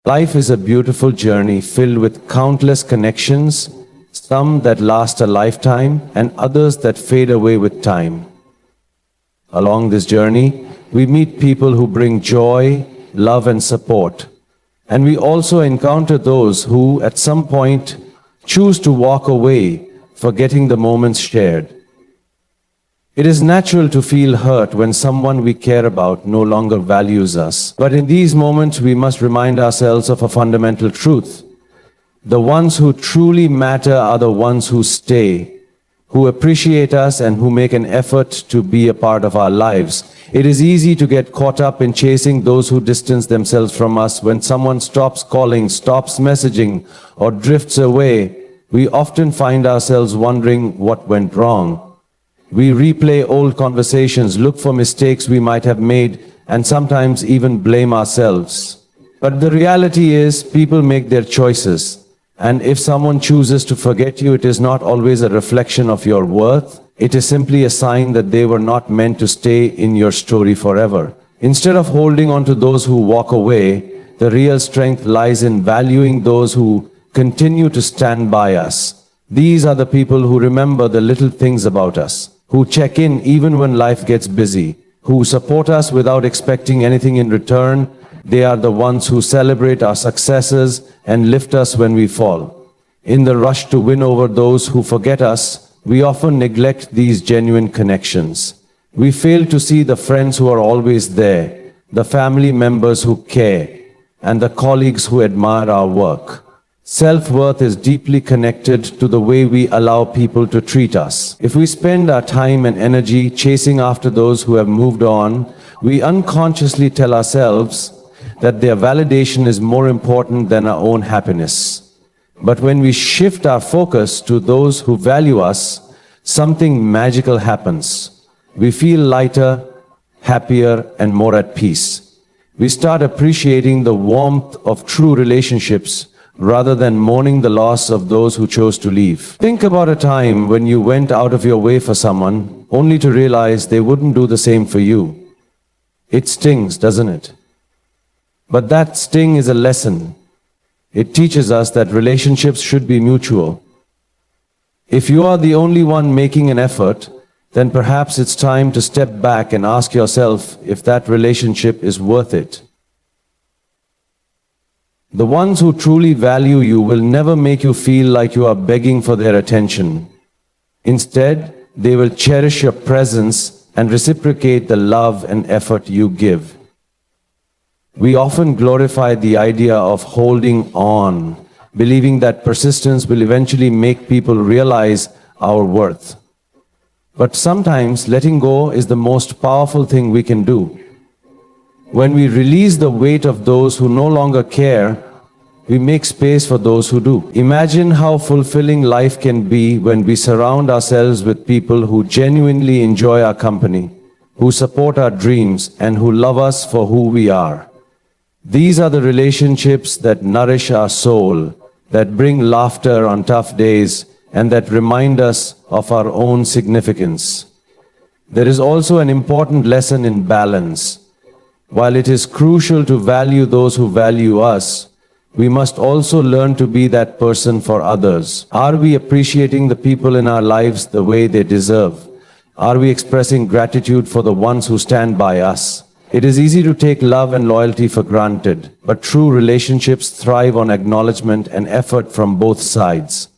Life is a beautiful journey filled with countless connections, some that last a lifetime and others that fade away with time. Along this journey, we meet people who bring joy, love and support. And we also encounter those who, at some point, choose to walk away, forgetting the moments shared. It is natural to feel hurt when someone we care about no longer values us. But in these moments, we must remind ourselves of a fundamental truth. The ones who truly matter are the ones who stay, who appreciate us and who make an effort to be a part of our lives. It is easy to get caught up in chasing those who distance themselves from us. When someone stops calling, stops messaging, or drifts away, we often find ourselves wondering what went wrong. We replay old conversations, look for mistakes we might have made, and sometimes even blame ourselves. But the reality is, people make their choices. And if someone chooses to forget you, it is not always a reflection of your worth. It is simply a sign that they were not meant to stay in your story forever. Instead of holding on to those who walk away, the real strength lies in valuing those who continue to stand by us. These are the people who remember the little things about us, who check in even when life gets busy, who support us without expecting anything in return. They are the ones who celebrate our successes and lift us when we fall. In the rush to win over those who forget us, we often neglect these genuine connections. We fail to see the friends who are always there, the family members who care, and the colleagues who admire our work. Self-worth is deeply connected to the way we allow people to treat us. If we spend our time and energy chasing after those who have moved on, we unconsciously tell ourselves that their validation is more important than our own happiness. But when we shift our focus to those who value us, something magical happens. We feel lighter, happier, and more at peace. We start appreciating the warmth of true relationships rather than mourning the loss of those who chose to leave. Think about a time when you went out of your way for someone, only to realize they wouldn't do the same for you. It stings, doesn't it? But that sting is a lesson. It teaches us that relationships should be mutual. If you are the only one making an effort, then perhaps it's time to step back and ask yourself if that relationship is worth it. The ones who truly value you will never make you feel like you are begging for their attention. Instead, they will cherish your presence and reciprocate the love and effort you give. We often glorify the idea of holding on, believing that persistence will eventually make people realize our worth. But sometimes letting go is the most powerful thing we can do. When we release the weight of those who no longer care, we make space for those who do. Imagine how fulfilling life can be when we surround ourselves with people who genuinely enjoy our company, who support our dreams, and who love us for who we are. These are the relationships that nourish our soul, that bring laughter on tough days, and that remind us of our own significance. There is also an important lesson in balance. While it is crucial to value those who value us, we must also learn to be that person for others. Are we appreciating the people in our lives the way they deserve? Are we expressing gratitude for the ones who stand by us? It is easy to take love and loyalty for granted, but true relationships thrive on acknowledgement and effort from both sides.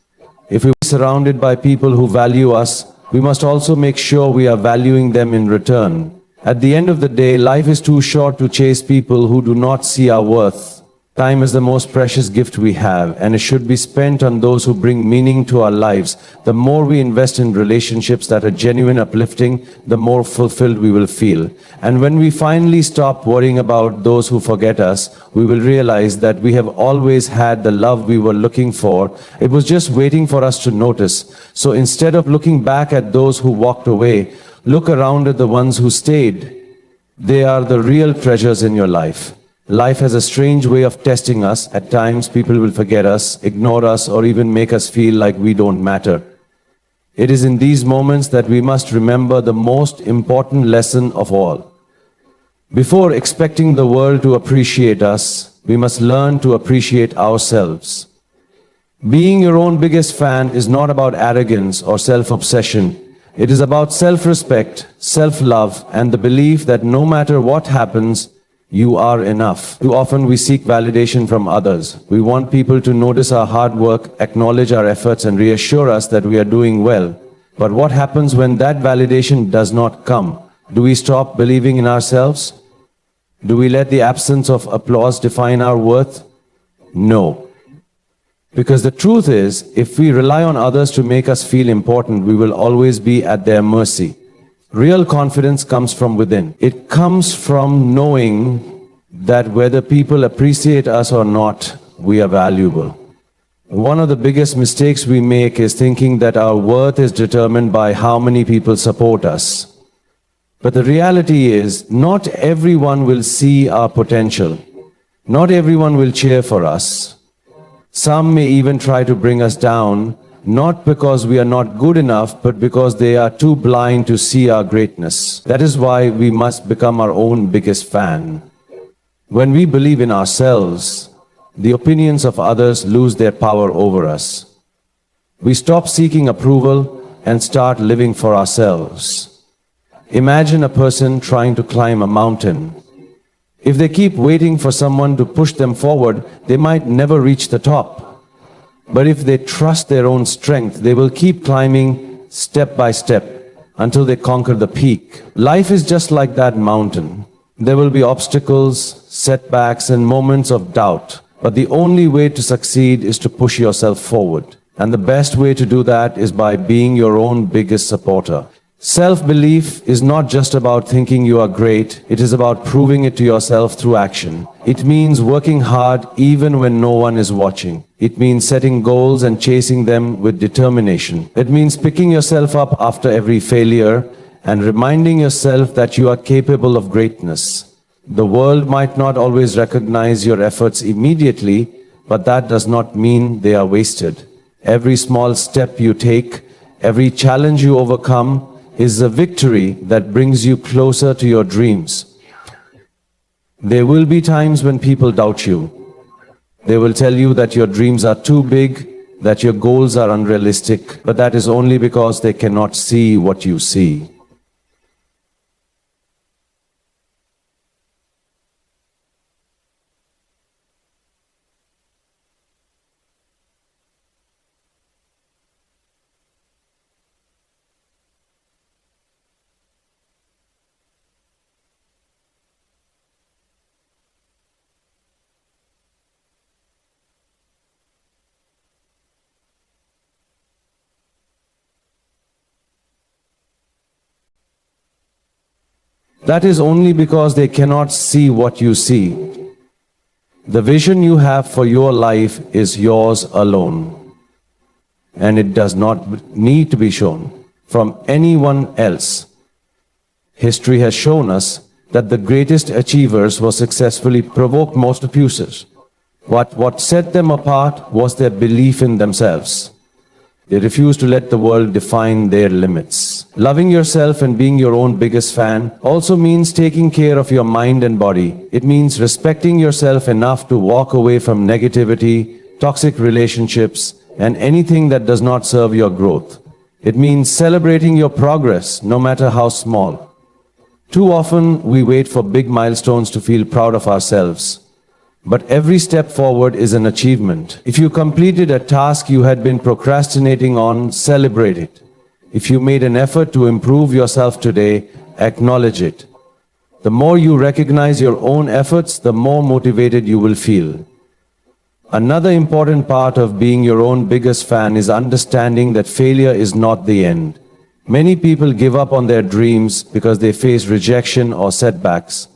If we are surrounded by people who value us, we must also make sure we are valuing them in return. At the end of the day, life is too short to chase people who do not see our worth. Time is the most precious gift we have, and it should be spent on those who bring meaning to our lives. The more we invest in relationships that are genuine, uplifting, the more fulfilled we will feel. And when we finally stop worrying about those who forget us, we will realize that we have always had the love we were looking for. It was just waiting for us to notice. So instead of looking back at those who walked away, look around at the ones who stayed. They are the real treasures in your life. Life has a strange way of testing us. At times, people will forget us, ignore us, or even make us feel like we don't matter. It is in these moments that we must remember the most important lesson of all. Before expecting the world to appreciate us, we must learn to appreciate ourselves. Being your own biggest fan is not about arrogance or self-obsession. It is about self-respect, self-love, and the belief that no matter what happens, you are enough. Too often we seek validation from others. We want people to notice our hard work, acknowledge our efforts, and reassure us that we are doing well. But what happens when that validation does not come? Do we stop believing in ourselves? Do we let the absence of applause define our worth? No. Because the truth is, if we rely on others to make us feel important, we will always be at their mercy. Real confidence comes from within. It comes from knowing that whether people appreciate us or not, we are valuable. One of the biggest mistakes we make is thinking that our worth is determined by how many people support us. But the reality is, not everyone will see our potential. Not everyone will cheer for us. Some may even try to bring us down, not because we are not good enough, but because they are too blind to see our greatness. That is why we must become our own biggest fan. When we believe in ourselves, the opinions of others lose their power over us. We stop seeking approval and start living for ourselves. Imagine a person trying to climb a mountain. If they keep waiting for someone to push them forward, they might never reach the top. But if they trust their own strength, they will keep climbing step by step until they conquer the peak. Life is just like that mountain. There will be obstacles, setbacks, and moments of doubt. But the only way to succeed is to push yourself forward. And the best way to do that is by being your own biggest supporter. Self-belief is not just about thinking you are great, it is about proving it to yourself through action. It means working hard even when no one is watching. It means setting goals and chasing them with determination. It means picking yourself up after every failure and reminding yourself that you are capable of greatness. The world might not always recognize your efforts immediately, but that does not mean they are wasted. Every small step you take, every challenge you overcome, is a victory that brings you closer to your dreams. There will be times when people doubt you. They will tell you that your dreams are too big, that your goals are unrealistic, but that is only because they cannot see what you see. That is only because they cannot see what you see. The vision you have for your life is yours alone, and it does not need to be shown from anyone else. History has shown us that the greatest achievers were successfully provoked most abusers. What set them apart was their belief in themselves. They refuse to let the world define their limits. Loving yourself and being your own biggest fan also means taking care of your mind and body. It means respecting yourself enough to walk away from negativity, toxic relationships, and anything that does not serve your growth. It means celebrating your progress, no matter how small. Too often, we wait for big milestones to feel proud of ourselves. But every step forward is an achievement. If you completed a task you had been procrastinating on, celebrate it. If you made an effort to improve yourself today, acknowledge it. The more you recognize your own efforts, the more motivated you will feel. Another important part of being your own biggest fan is understanding that failure is not the end. Many people give up on their dreams because they face rejection or setbacks.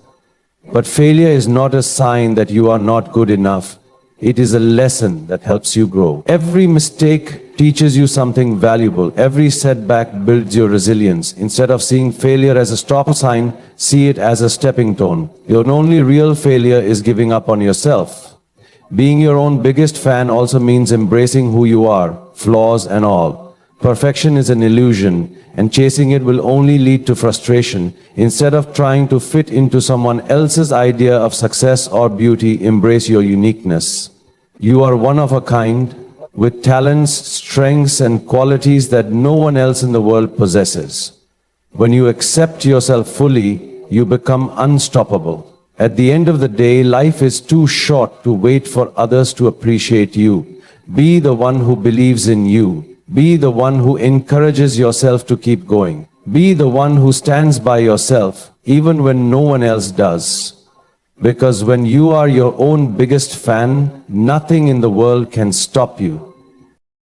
But failure is not a sign that you are not good enough. It is a lesson that helps you grow. Every mistake teaches you something valuable. Every setback builds your resilience. Instead of seeing failure as a stop sign, see it as a stepping stone. Your only real failure is giving up on yourself. Being your own biggest fan also means embracing who you are, flaws and all. Perfection is an illusion, and chasing it will only lead to frustration. Instead of trying to fit into someone else's idea of success or beauty, embrace your uniqueness. You are one of a kind, with talents, strengths, and qualities that no one else in the world possesses. When you accept yourself fully, you become unstoppable. At the end of the day, life is too short to wait for others to appreciate you. Be the one who believes in you. Be the one who encourages yourself to keep going. Be the one who stands by yourself, even when no one else does. Because when you are your own biggest fan, nothing in the world can stop you.